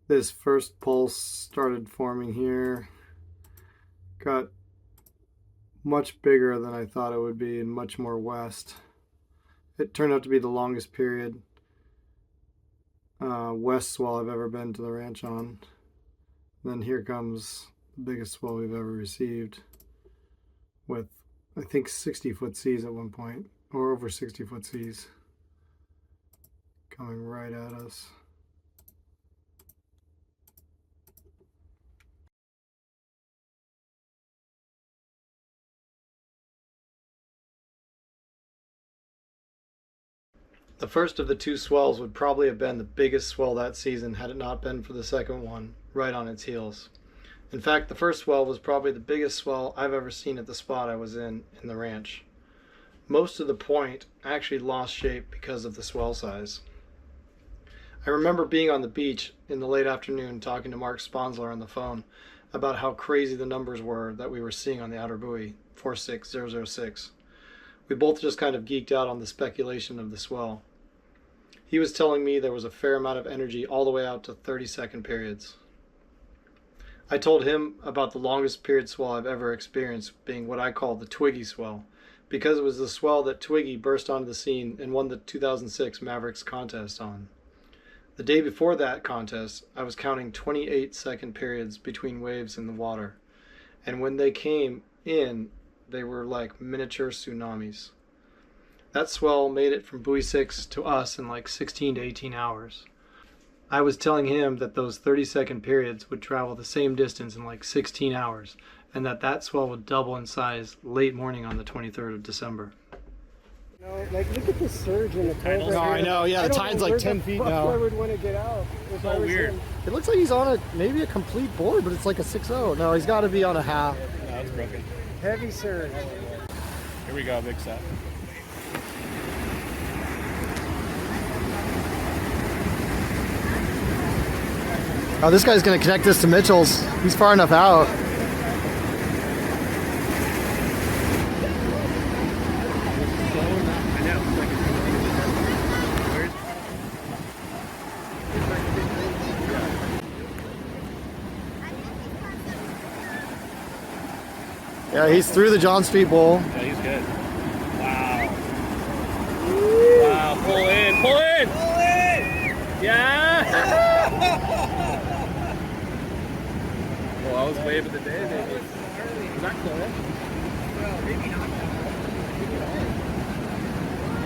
This first pulse started forming here. Got much bigger than I thought it would be and much more west. It turned out to be the longest period west swell I've ever been to the ranch on. Then here comes the biggest swell we've ever received with, I think, 60-foot seas at one point, or over 60-foot seas coming right at us. The first of the two swells would probably have been the biggest swell that season had it not been for the second one right on its heels. In fact, the first swell was probably the biggest swell I've ever seen at the spot I was in the ranch. Most of the point actually lost shape because of the swell size. I remember being on the beach in the late afternoon talking to Mark Sponsler on the phone about how crazy the numbers were that we were seeing on the outer buoy, 46006. We both just kind of geeked out on the speculation of the swell. He was telling me there was a fair amount of energy all the way out to 30-second periods. I told him about the longest period swell I've ever experienced being what I call the Twiggy swell, because it was the swell that Twiggy burst onto the scene and won the 2006 Mavericks contest on. The day before that contest, I was counting 28-second periods between waves in the water, and when they came in, they were like miniature tsunamis. That swell made it from buoy 6 to us in like 16 to 18 hours. I was telling him that those 30-second periods would travel the same distance in like 16 hours, and that swell would double in size late morning on the 23rd of December. No, like look at the surge in the tide. No, I know, yeah, the tide's like 10 feet now. I would want to get out. It's so weird. It looks like he's on maybe a complete board, but it's like a 6-0. No, he's got to be on a half. No, it's broken. Heavy surge. Here we go, big set. Oh, this guy's going to connect this to Mitchell's. He's far enough out. Yeah, he's through the John Street Bowl. Yeah, he's good. Wow. Wow, pull in, pull in! Pull in! Yeah! Well, I was waving the day, baby. Is that cool? Well, maybe not.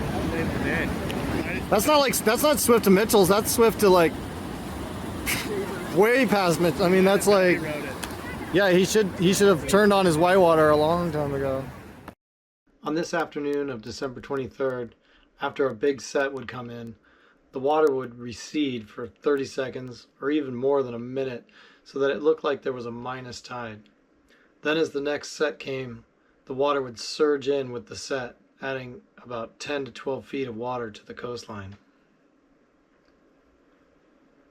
I was waving the day. That's not Swift to Mitchell's. That's Swift to like way past Mitchell. I mean, that's like. Yeah, he should have turned on his whitewater a long time ago. On this afternoon of December 23rd, after a big set would come in, the water would recede for 30 seconds or even more than a minute so that it looked like there was a minus tide. Then as the next set came, the water would surge in with the set, adding about 10 to 12 feet of water to the coastline.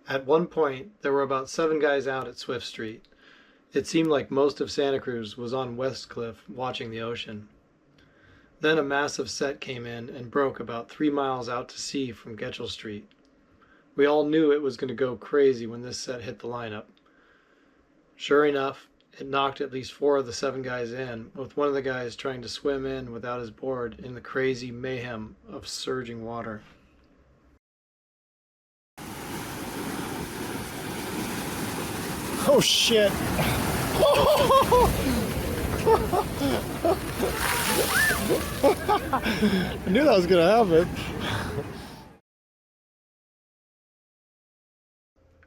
At one point, there were about 7 guys out at Swift Street. It seemed like most of Santa Cruz was on West Cliff watching the ocean. Then a massive set came in and broke about 3 miles out to sea from Getchell Street. We all knew it was going to go crazy when this set hit the lineup. Sure enough, it knocked at least 4 of the 7 guys in, with one of the guys trying to swim in without his board in the crazy mayhem of surging water. Oh shit! I knew that was gonna happen.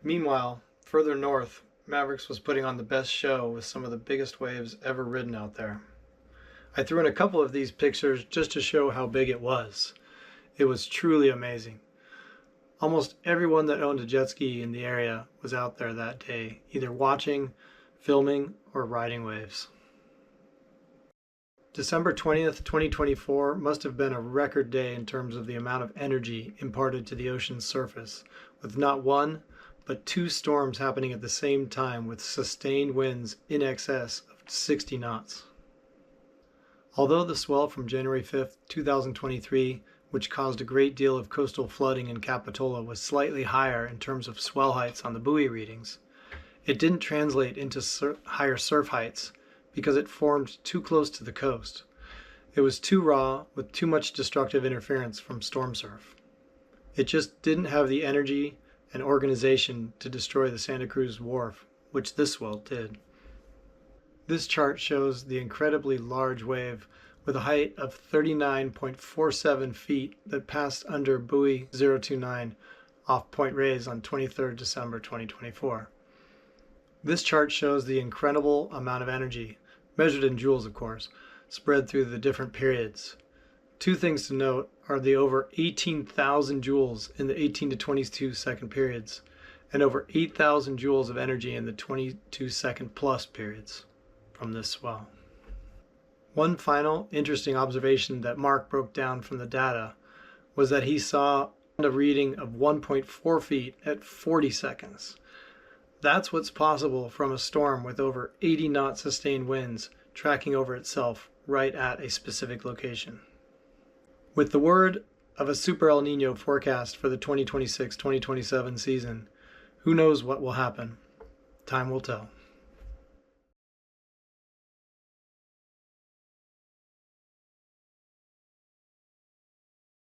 Meanwhile, further north, Mavericks was putting on the best show with some of the biggest waves ever ridden out there. I threw in a couple of these pictures just to show how big it was. It was truly amazing. Almost everyone that owned a jet ski in the area was out there that day, either watching, filming, or riding waves. December 20th, 2024 must have been a record day in terms of the amount of energy imparted to the ocean's surface, with not one, but 2 storms happening at the same time with sustained winds in excess of 60 knots. Although the swell from January 5th, 2023 which caused a great deal of coastal flooding in Capitola, was slightly higher in terms of swell heights on the buoy readings. It didn't translate into higher surf heights because it formed too close to the coast. It was too raw with too much destructive interference from storm surf. It just didn't have the energy and organization to destroy the Santa Cruz wharf, which this swell did. This chart shows the incredibly large wave with a height of 39.47 feet that passed under buoy 029 off Point Reyes on 23 December 2024. This chart shows the incredible amount of energy, measured in joules of course, spread through the different periods. Two things to note are the over 18,000 joules in the 18 to 22 second periods, and over 8,000 joules of energy in the 22 second plus periods from this swell. One final interesting observation that Mark broke down from the data was that he saw a reading of 1.4 feet at 40 seconds. That's what's possible from a storm with over 80 knot sustained winds tracking over itself right at a specific location. With the word of a Super El Nino forecast for the 2026-2027 season, who knows what will happen? Time will tell.